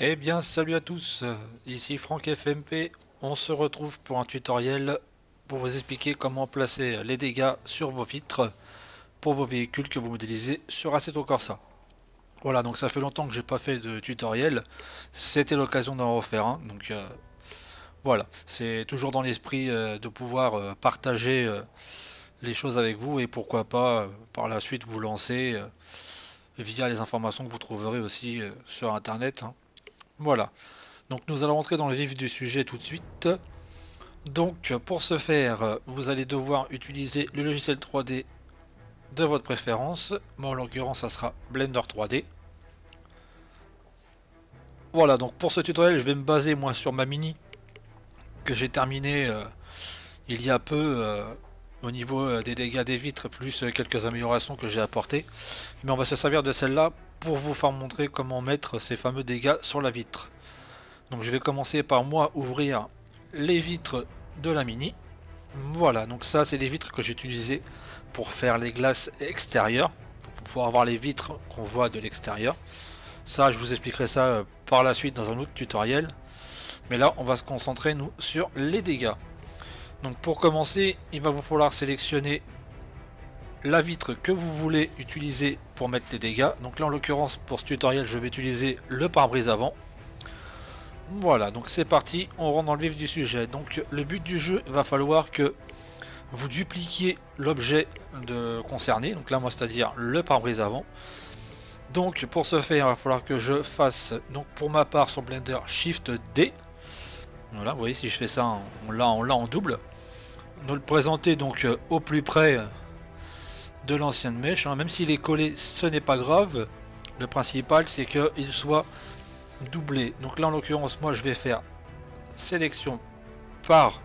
Eh bien, salut à tous, ici Franck FMP. On se retrouve pour un tutoriel pour vous expliquer comment placer les dégâts sur vos vitres pour vos véhicules que vous modélisez sur Assetto Corsa. Voilà, donc ça fait longtemps que j'ai pas fait de tutoriel, c'était l'occasion d'en refaire un, donc voilà, c'est toujours dans l'esprit de pouvoir partager les choses avec vous et pourquoi pas par la suite vous lancer via les informations que vous trouverez aussi sur internet, hein. Voilà. Donc nous allons entrer dans le vif du sujet tout de suite. Donc pour ce faire, vous allez devoir utiliser le logiciel 3D de votre préférence. Moi en l'occurrence ça sera Blender 3D. Voilà, donc pour ce tutoriel je vais me baser moi sur ma mini que j'ai terminé il y a peu au niveau des dégâts des vitres plus quelques améliorations que j'ai apportées. Mais on va se servir de celle-là pour vous faire montrer comment mettre ces fameux dégâts sur la vitre. Donc je vais commencer par moi ouvrir les vitres de la Mini. Voilà, donc ça c'est des vitres que j'ai utilisées pour faire les glaces extérieures, pour pouvoir avoir les vitres qu'on voit de l'extérieur. Ça je vous expliquerai ça par la suite dans un autre tutoriel. Mais là on va se concentrer nous sur les dégâts. Donc pour commencer, il va vous falloir sélectionner la vitre que vous voulez utiliser pour mettre les dégâts. Donc là en l'occurrence pour ce tutoriel je vais utiliser le pare-brise avant. Voilà, donc c'est parti, on rentre dans le vif du sujet. Donc le but du jeu, va falloir que vous dupliquiez l'objet concerné. Donc là moi c'est-à-dire le pare-brise avant. Donc pour ce faire, il va falloir que je fasse, donc pour ma part sur Blender, Shift D. Voilà, vous voyez si je fais ça, on l'a en double. De le présenter donc au plus près de l'ancienne mèche, hein. Même s'il est collé, ce n'est pas grave. Le principal c'est qu'il soit doublé. Donc là en l'occurrence moi je vais faire sélection par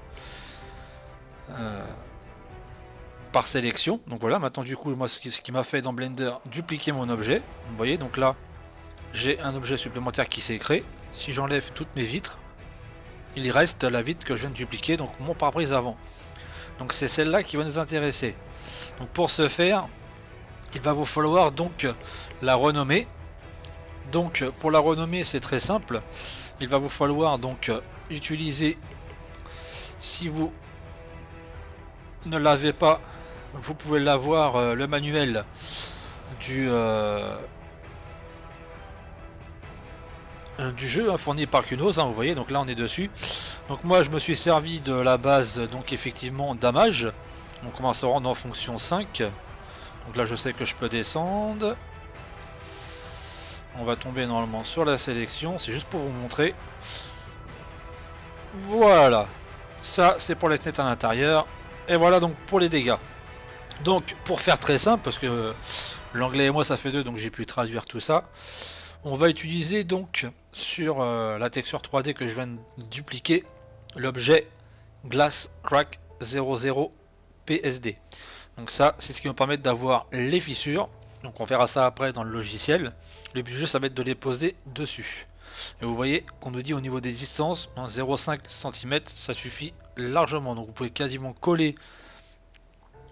par sélection. Donc voilà, maintenant du coup moi ce qui m'a fait dans Blender dupliquer mon objet. Vous voyez, donc là j'ai un objet supplémentaire qui s'est créé. Si j'enlève toutes mes vitres, il reste la vitre que je viens de dupliquer, donc mon pare-brise avant. Donc c'est celle-là qui va nous intéresser. Donc pour ce faire, il va vous falloir donc la renommer. Donc pour la renommer c'est très simple. Il va vous falloir donc utiliser, si vous ne l'avez pas, vous pouvez l'avoir, le manuel du jeu, hein, fourni par Kunos, hein, vous voyez, donc là on est dessus. Donc moi je me suis servi de la base, donc effectivement damage. Donc on va se rendre en fonction 5. Donc là je sais que je peux descendre. On va tomber normalement sur la sélection, c'est juste pour vous montrer. Voilà, ça c'est pour les fenêtres à l'intérieur. Et voilà donc pour les dégâts. Donc pour faire très simple, parce que l'anglais et moi ça fait deux, donc j'ai pu traduire tout ça. On va utiliser donc sur la texture 3D que je viens de dupliquer l'objet Glass Crack 00 PSD. Donc ça c'est ce qui va me permettre d'avoir les fissures. Donc on verra ça après dans le logiciel. Le but du jeu ça va être de les poser dessus. Et vous voyez qu'on nous dit au niveau des distances, 0,5 cm ça suffit largement. Donc vous pouvez quasiment coller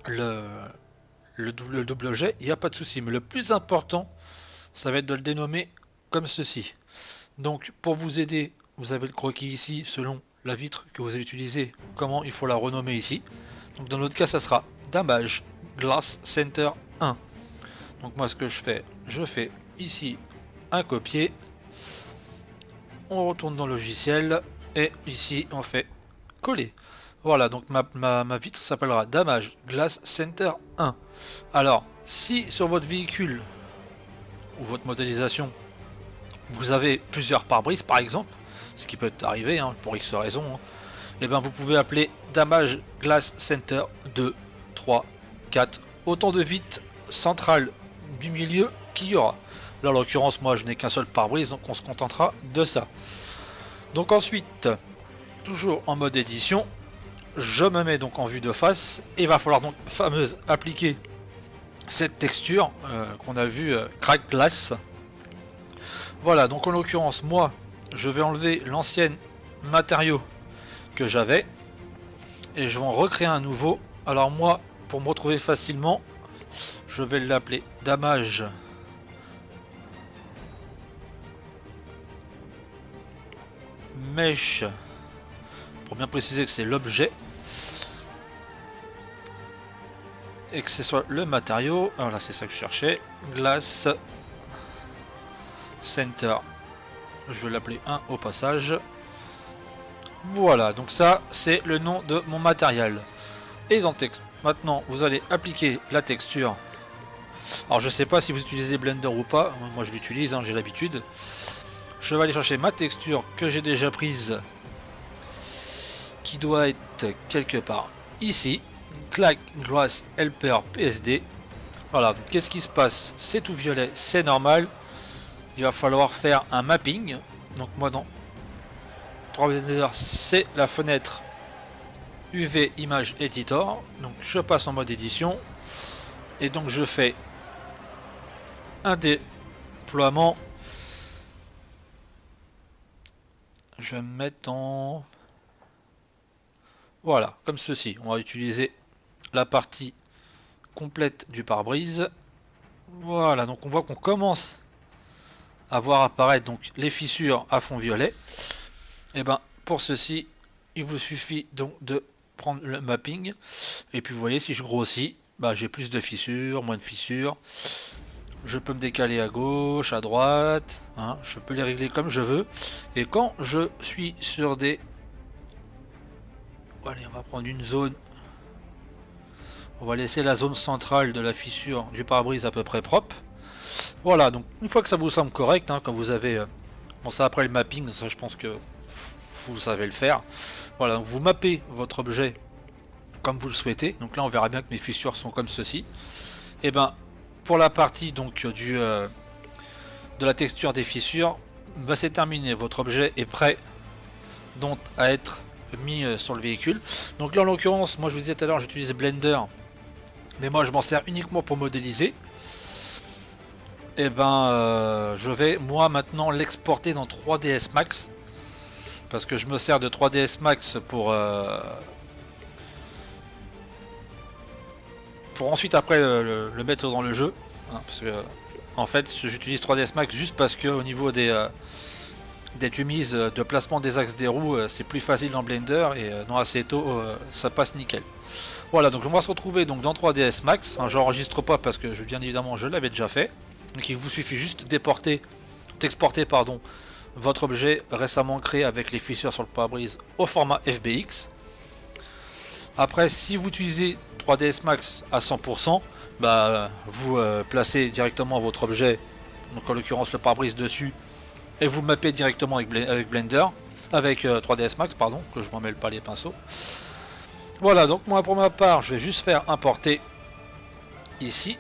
le double objet, il n'y a pas de souci. Mais le plus important, ça va être de le dénommer comme ceci. Donc pour vous aider, vous avez le croquis ici selon la vitre que vous avez utilisée, comment il faut la renommer ici. Donc dans notre cas, ça sera Damage Glass Center 1. Donc moi ce que je fais ici un copier. On retourne dans le logiciel et ici on fait coller. Voilà, donc ma vitre s'appellera Damage Glass Center 1. Alors, si sur votre véhicule ou votre modélisation, vous avez plusieurs pare-brises par exemple, ce qui peut arriver hein, pour X raisons, hein, et bien vous pouvez appeler Damage Glass Center 2, 3, 4, autant de vitres centrales du milieu qu'il y aura. Là en l'occurrence moi je n'ai qu'un seul pare-brise, donc on se contentera de ça. Donc ensuite, toujours en mode édition, je me mets donc en vue de face et il va falloir donc appliquer cette texture qu'on a vu Crack Glass. Voilà, donc en l'occurrence moi je vais enlever l'ancien matériau que j'avais et je vais en recréer un nouveau. Alors moi pour me retrouver facilement, je vais l'appeler Damage mesh, pour bien préciser que c'est l'objet, et que ce soit le matériau. Voilà, c'est ça que je cherchais. Glass Center. Je vais l'appeler 1 au passage. Voilà, donc ça c'est le nom de mon matériel. Et dans le texte, maintenant vous allez appliquer la texture. Alors je sais pas si vous utilisez Blender ou pas, moi je l'utilise, hein, j'ai l'habitude. Je vais aller chercher ma texture que j'ai déjà prise, qui doit être quelque part ici. Clack Glass Helper PSD. Voilà, donc qu'est-ce qui se passe? C'est tout violet, c'est normal. Il va falloir faire un mapping. Donc moi dans 3D Blender, c'est la fenêtre UV Image Editor. Donc je passe en mode édition. Et donc je fais un déploiement. Je vais me mettre en... Voilà, comme ceci. On va utiliser la partie complète du pare-brise. Voilà, donc on voit qu'on commence à voir apparaître donc les fissures à fond violet. Et ben pour ceci, il vous suffit donc de prendre le mapping. Et puis vous voyez, si je grossis, bah, j'ai plus de fissures, moins de fissures. Je peux me décaler à gauche, à droite, hein, je peux les régler comme je veux. Et quand je suis sur des... Allez, on va prendre une zone. On va laisser la zone centrale de la fissure du pare-brise à peu près propre. Voilà, donc une fois que ça vous semble correct, hein, quand vous avez... bon, ça après le mapping, ça je pense que vous savez le faire. Voilà, donc vous mappez votre objet comme vous le souhaitez. Donc là on verra bien que mes fissures sont comme ceci. Et ben pour la partie donc de la texture des fissures, bah, c'est terminé. Votre objet est prêt donc à être mis sur le véhicule. Donc là en l'occurrence, moi je vous disais tout à l'heure, j'utilise Blender, mais moi je m'en sers uniquement pour modéliser. Et ben je vais moi maintenant l'exporter dans 3ds Max, parce que je me sers de 3ds Max pour ensuite après le mettre dans le jeu, hein, parce que en fait j'utilise 3ds Max juste parce que au niveau des dummies de placement des axes des roues, c'est plus facile dans Blender, et dans Assetto ça passe nickel. Voilà, donc on va se retrouver donc dans 3ds Max, hein, j'enregistre pas parce que bien évidemment je l'avais déjà fait. Donc il vous suffit juste d'exporter pardon, votre objet récemment créé avec les fissures sur le pare-brise au format FBX. Après, si vous utilisez 3ds Max à 100%, bah, vous placez directement votre objet, donc en l'occurrence le pare-brise dessus, et vous mappez directement avec Blender, avec 3ds Max, pardon, que je m'en mêle pas les pinceaux. Voilà, donc moi pour ma part, je vais juste faire importer ici.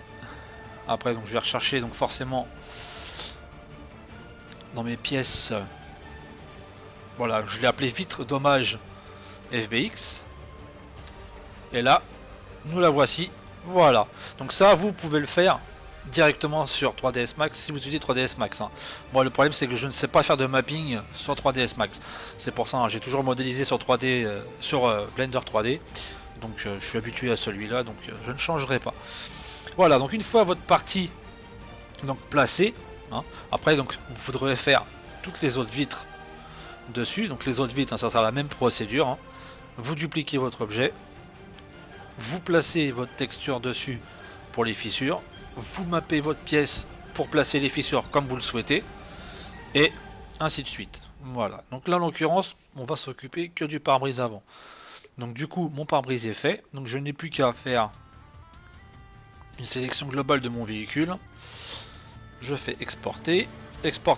Après, donc je vais rechercher donc forcément dans mes pièces. Voilà, je l'ai appelé vitre dommage FBX. Et là, nous la voici. Voilà. Donc ça, vous pouvez le faire directement sur 3ds Max si vous utilisez 3ds Max. Hein. Moi, le problème, c'est que je ne sais pas faire de mapping sur 3ds Max. C'est pour ça, hein, j'ai toujours modélisé sur 3D, sur Blender 3D. Donc, je suis habitué à celui-là, donc je ne changerai pas. Voilà. Donc, une fois votre partie donc placée, hein, après, donc vous devrez faire toutes les autres vitres dessus. Donc, les autres vitres, hein, ça sera la même procédure. Hein. Vous dupliquez votre objet. Vous placez votre texture dessus pour les fissures, vous mappez votre pièce pour placer les fissures comme vous le souhaitez, et ainsi de suite. Voilà, donc là en l'occurrence, on va s'occuper que du pare-brise avant. Donc du coup, mon pare-brise est fait, donc je n'ai plus qu'à faire une sélection globale de mon véhicule. Je fais exporter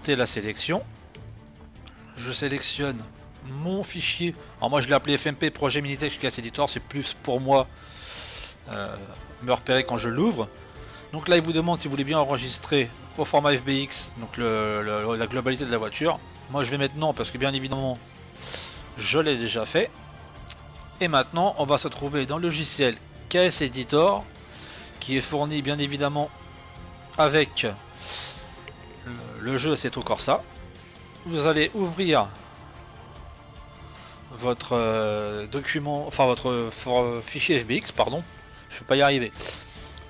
la sélection, je sélectionne mon fichier. Alors moi je l'ai appelé FMP Projet Minitex Class Editor, c'est plus pour moi me repérer quand je l'ouvre. Donc là il vous demande si vous voulez bien enregistrer au format FBX donc la globalité de la voiture. Moi je vais mettre non parce que bien évidemment je l'ai déjà fait. Et maintenant on va se trouver dans le logiciel KS Editor qui est fourni bien évidemment avec le jeu Assetto Corsa. Vous allez ouvrir votre document, enfin votre fichier FBX, pardon, je peux pas y arriver.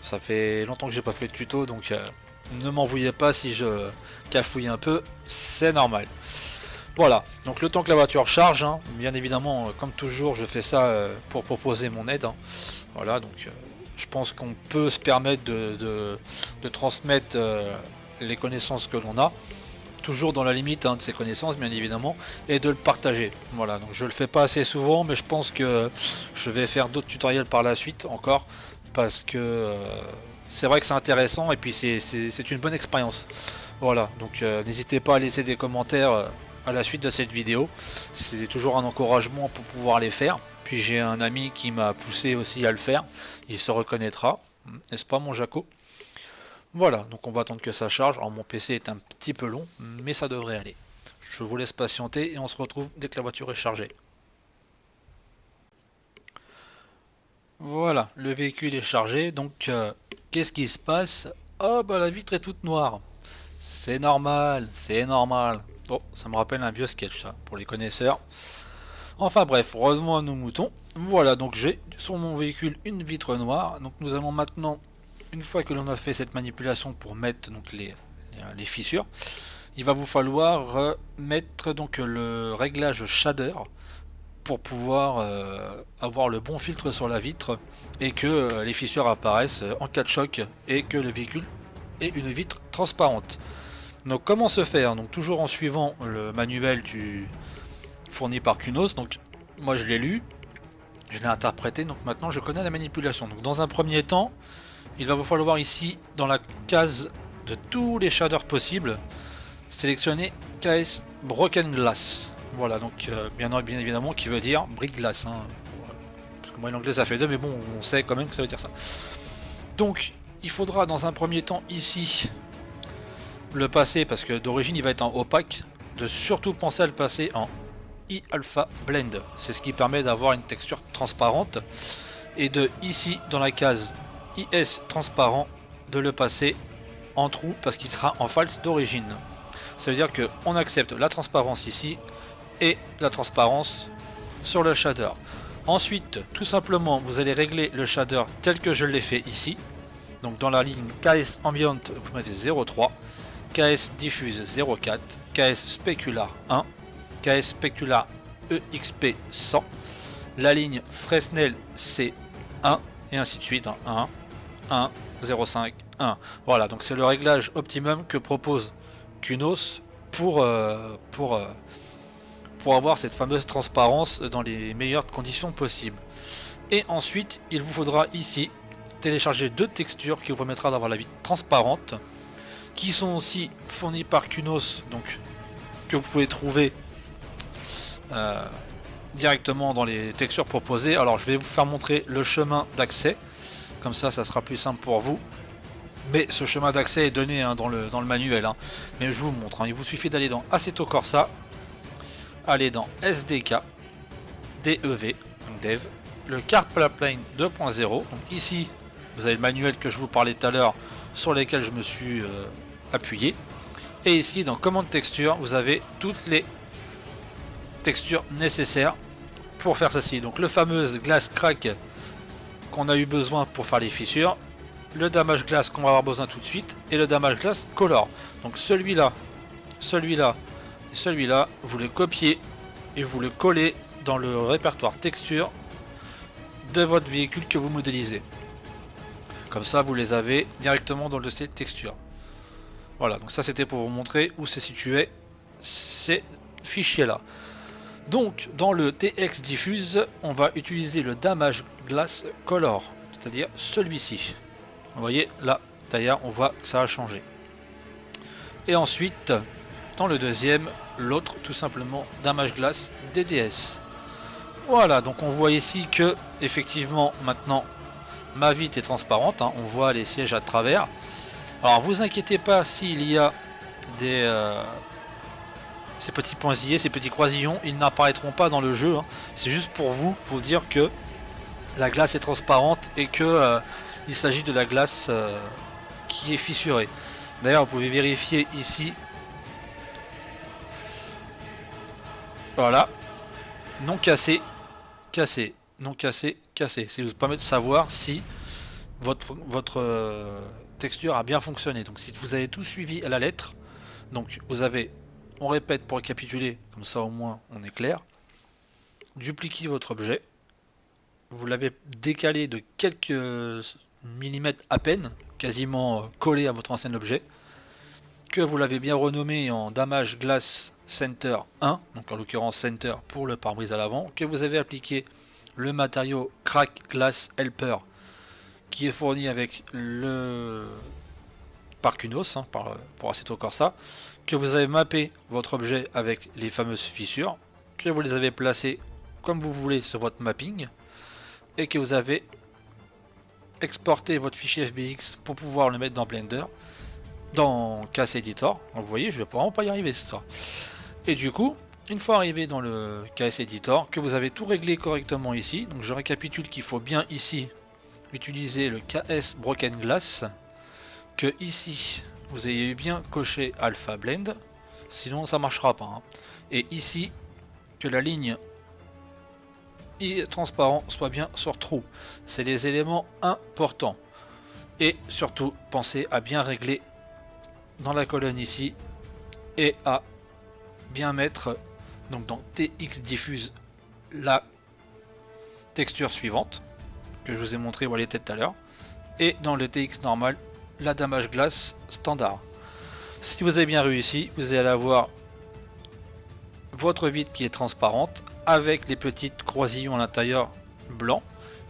Ça fait longtemps que j'ai pas fait de tuto, donc ne m'en vouillez pas si je cafouille un peu, c'est normal. Voilà, donc le temps que la voiture charge, hein, bien évidemment, comme toujours, je fais ça pour proposer mon aide. Hein. Voilà, donc je pense qu'on peut se permettre de transmettre les connaissances que l'on a, toujours dans la limite hein, de ces connaissances, bien évidemment, et de le partager. Voilà, donc je le fais pas assez souvent, mais je pense que je vais faire d'autres tutoriels par la suite encore, parce que c'est vrai que c'est intéressant, et puis c'est une bonne expérience. Voilà, donc n'hésitez pas à laisser des commentaires à la suite de cette vidéo, c'est toujours un encouragement pour pouvoir les faire. Puis j'ai un ami qui m'a poussé aussi à le faire, il se reconnaîtra, n'est-ce pas mon Jaco? Voilà, donc on va attendre que ça charge. Alors mon PC est un petit peu long, mais ça devrait aller. Je vous laisse patienter et on se retrouve dès que la voiture est chargée. Voilà, le véhicule est chargé, donc qu'est-ce qui se passe? Oh bah la vitre est toute noire. C'est normal, c'est normal. Oh, ça me rappelle un vieux sketch ça, pour les connaisseurs. Enfin bref, heureusement à nos moutons. Voilà, donc j'ai sur mon véhicule une vitre noire. Donc nous allons maintenant, une fois que l'on a fait cette manipulation pour mettre donc les fissures, il va vous falloir mettre donc le réglage shader pour pouvoir avoir le bon filtre sur la vitre et que les fissures apparaissent en cas de choc et que le véhicule ait une vitre transparente. Donc comment se faire? Donc toujours en suivant le manuel fourni par Kunos. Donc moi je l'ai lu, je l'ai interprété, donc maintenant je connais la manipulation. Donc dans un premier temps, il va vous falloir ici dans la case de tous les shaders possibles, sélectionner KS Broken Glass. Voilà, donc bien évidemment qui veut dire brique de glace. Hein. Parce que moi l'anglais ça fait deux, mais bon on sait quand même que ça veut dire ça. Donc il faudra dans un premier temps ici le passer, parce que d'origine il va être en opaque, de surtout penser à le passer en I-Alpha Blend, c'est ce qui permet d'avoir une texture transparente, et de ici dans la case IS transparent de le passer en trou parce qu'il sera en false d'origine. Ça veut dire que on accepte la transparence ici et la transparence sur le shader. Ensuite tout simplement vous allez régler le shader tel que je l'ai fait ici, donc dans la ligne KS Ambient vous mettez 0,3, KS Diffuse 0,4, KS Specular 1, KS Specular EXP 100, la ligne Fresnel C 1 et ainsi de suite, 1, 1, 0,5, 1. Voilà, donc c'est le réglage optimum que propose Kunos pour avoir cette fameuse transparence dans les meilleures conditions possibles. Et ensuite, il vous faudra ici télécharger deux textures qui vous permettra d'avoir la vitre transparente, qui sont aussi fournis par Kunos, donc que vous pouvez trouver directement dans les textures proposées. Alors je vais vous faire montrer le chemin d'accès, comme ça sera plus simple pour vous, mais ce chemin d'accès est donné hein, dans le manuel, hein. Mais je vous montre, hein. Il vous suffit d'aller dans Assetto Corsa, aller dans SDK, DEV, donc Dev, le CarPlane 2.0, donc ici vous avez le manuel que je vous parlais tout à l'heure sur lesquels je me suis appuyé, et ici dans commande texture vous avez toutes les textures nécessaires pour faire ceci. Donc le fameux glace crack qu'on a eu besoin pour faire les fissures, le damage glace qu'on va avoir besoin tout de suite, et le damage glace color. Donc celui-là et celui-là, vous les copiez et vous le collez dans le répertoire texture de votre véhicule que vous modélisez. Comme ça vous les avez directement dans le dossier texture. Voilà, donc ça c'était pour vous montrer où se situait ces fichiers là. Donc dans le TX Diffuse, on va utiliser le Damage Glass Color, c'est-à-dire celui-ci. Vous voyez là, d'ailleurs on voit que ça a changé. Et ensuite, dans le deuxième, l'autre tout simplement Damage Glass DDS. Voilà, donc on voit ici que effectivement maintenant ma vitre est transparente, hein, on voit les sièges à travers. Alors vous inquiétez pas s'il y a des ces petits pointillés, ces petits croisillons, ils n'apparaîtront pas dans le jeu, hein. C'est juste pour vous dire que la glace est transparente et que il s'agit de la glace qui est fissurée. D'ailleurs vous pouvez vérifier ici, voilà, non cassé, cassé, non cassé, cassé. Ça vous permet de savoir si votre texture a bien fonctionné. Donc si vous avez tout suivi à la lettre, donc vous avez On répète pour récapituler, comme ça au moins on est clair. Dupliquez votre objet. Vous l'avez décalé de quelques millimètres à peine, quasiment collé à votre ancien objet. Que vous l'avez bien renommé en Damage Glass Center 1, donc en l'occurrence Center pour le pare-brise à l'avant. Que vous avez appliqué le matériau Crack Glass Helper qui est fourni avec le Parcunos pour Assetto Corsa, que vous avez mappé votre objet avec les fameuses fissures, que vous les avez placées comme vous voulez sur votre mapping, et que vous avez exporté votre fichier FBX pour pouvoir le mettre dans Blender, dans KS Editor. Vous voyez, je vais vraiment pas y arriver ce soir. Et du coup, une fois arrivé dans le KS Editor, que vous avez tout réglé correctement ici, donc je récapitule qu'il faut bien ici utiliser le KS Broken Glass, que ici vous ayez bien coché Alpha Blend, sinon ça marchera pas, hein. Et ici que la ligne transparent soit bien sur True, c'est des éléments importants. Et surtout pensez à bien régler dans la colonne ici et à bien mettre donc dans TX diffuse la texture suivante que je vous ai montré où elle était tout à l'heure, et dans le TX normal la damage glace standard. Si vous avez bien réussi, vous allez avoir votre vitre qui est transparente avec les petites croisillons à l'intérieur blanc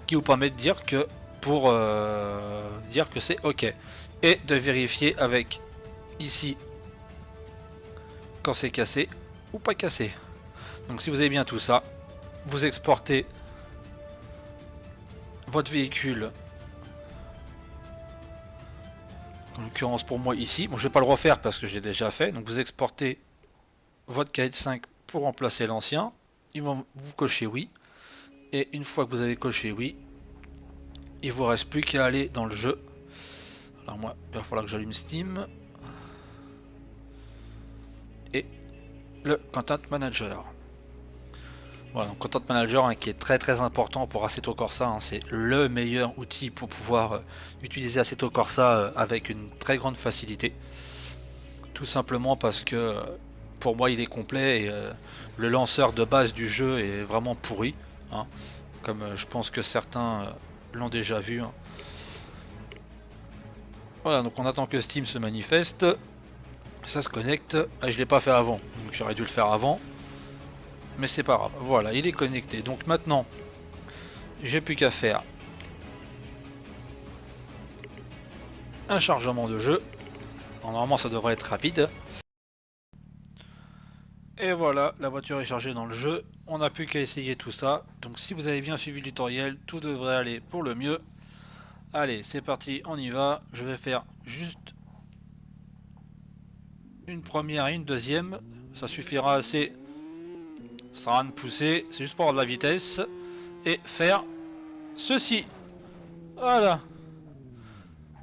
qui vous permettent de dire que c'est ok, et de vérifier avec ici quand c'est cassé ou pas cassé. Donc si vous avez bien tout ça, vous exportez votre véhicule, en l'occurrence pour moi ici, bon je vais pas le refaire parce que je l'ai déjà fait, donc vous exportez votre KH5 pour remplacer l'ancien, vous cochez oui, et une fois que vous avez coché oui, il vous reste plus qu'à aller dans le jeu. Alors moi il va falloir que j'allume Steam et le Content Manager. Voilà, donc Content Manager, hein, qui est très important pour Assetto Corsa, hein, c'est le meilleur outil pour pouvoir utiliser Assetto Corsa avec une très grande facilité. Tout simplement parce que pour moi il est complet et le lanceur de base du jeu est vraiment pourri, hein, comme je pense que certains l'ont déjà vu, hein. Voilà, donc on attend que Steam se manifeste, ça se connecte. Ah, je l'ai pas fait avant, donc j'aurais dû le faire avant. Mais c'est pas grave, voilà, il est connecté. Donc maintenant, j'ai plus qu'à faire un chargement de jeu. Alors, normalement, ça devrait être rapide. Et voilà, la voiture est chargée dans le jeu. On n'a plus qu'à essayer tout ça. Donc si vous avez bien suivi le tutoriel, tout devrait aller pour le mieux. Allez, c'est parti, on y va. Je vais faire juste une première et une deuxième. Ça suffira assez. Ça sera rien de pousser, c'est juste pour avoir de la vitesse et faire ceci. Voilà.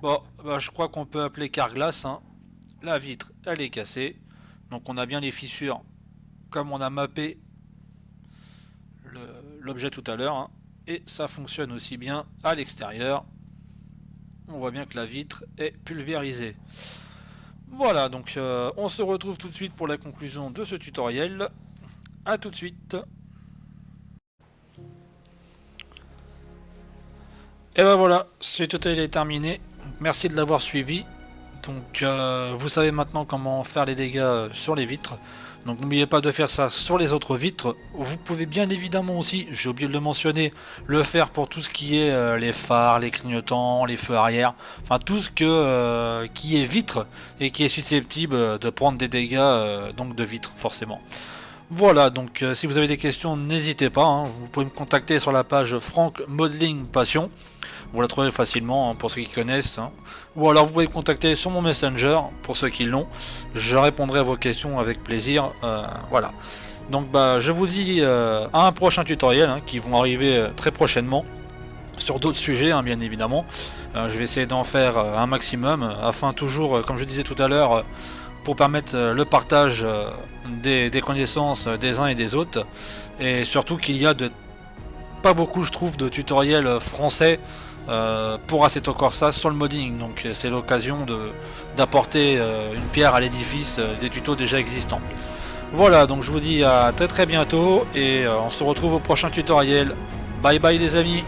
Bon, bah, je crois qu'on peut appeler Carglass, hein. La vitre, elle est cassée. Donc on a bien les fissures comme on a mappé l'objet tout à l'heure, hein. Et ça fonctionne aussi bien à l'extérieur. On voit bien que la vitre est pulvérisée. Voilà, donc on se retrouve tout de suite pour la conclusion de ce tutoriel. A tout de suite. Et ben voilà, ce tutoriel est terminé. Merci de l'avoir suivi. Donc vous savez maintenant comment faire les dégâts sur les vitres. Donc n'oubliez pas de faire ça sur les autres vitres. Vous pouvez bien évidemment aussi, j'ai oublié de le mentionner, le faire pour tout ce qui est les phares, les clignotants, les feux arrière, enfin tout ce qui est vitre et qui est susceptible de prendre des dégâts donc de vitre forcément. Voilà, donc si vous avez des questions, n'hésitez pas, hein, vous pouvez me contacter sur la page Franck Modeling Passion, vous la trouvez facilement, hein, pour ceux qui connaissent, hein. Ou alors vous pouvez me contacter sur mon Messenger, pour ceux qui l'ont, je répondrai à vos questions avec plaisir, voilà. Donc bah, je vous dis à un prochain tutoriel, hein, qui vont arriver très prochainement, sur d'autres sujets, hein, bien évidemment. Je vais essayer d'en faire un maximum, afin toujours, comme je disais tout à l'heure, pour permettre le partage des connaissances des uns et des autres, et surtout qu'il y a de pas beaucoup je trouve de tutoriels français pour Assetto Corsa sur le modding, donc c'est l'occasion d'apporter une pierre à l'édifice des tutos déjà existants. Voilà, donc je vous dis à très bientôt et on se retrouve au prochain tutoriel. Bye bye les amis.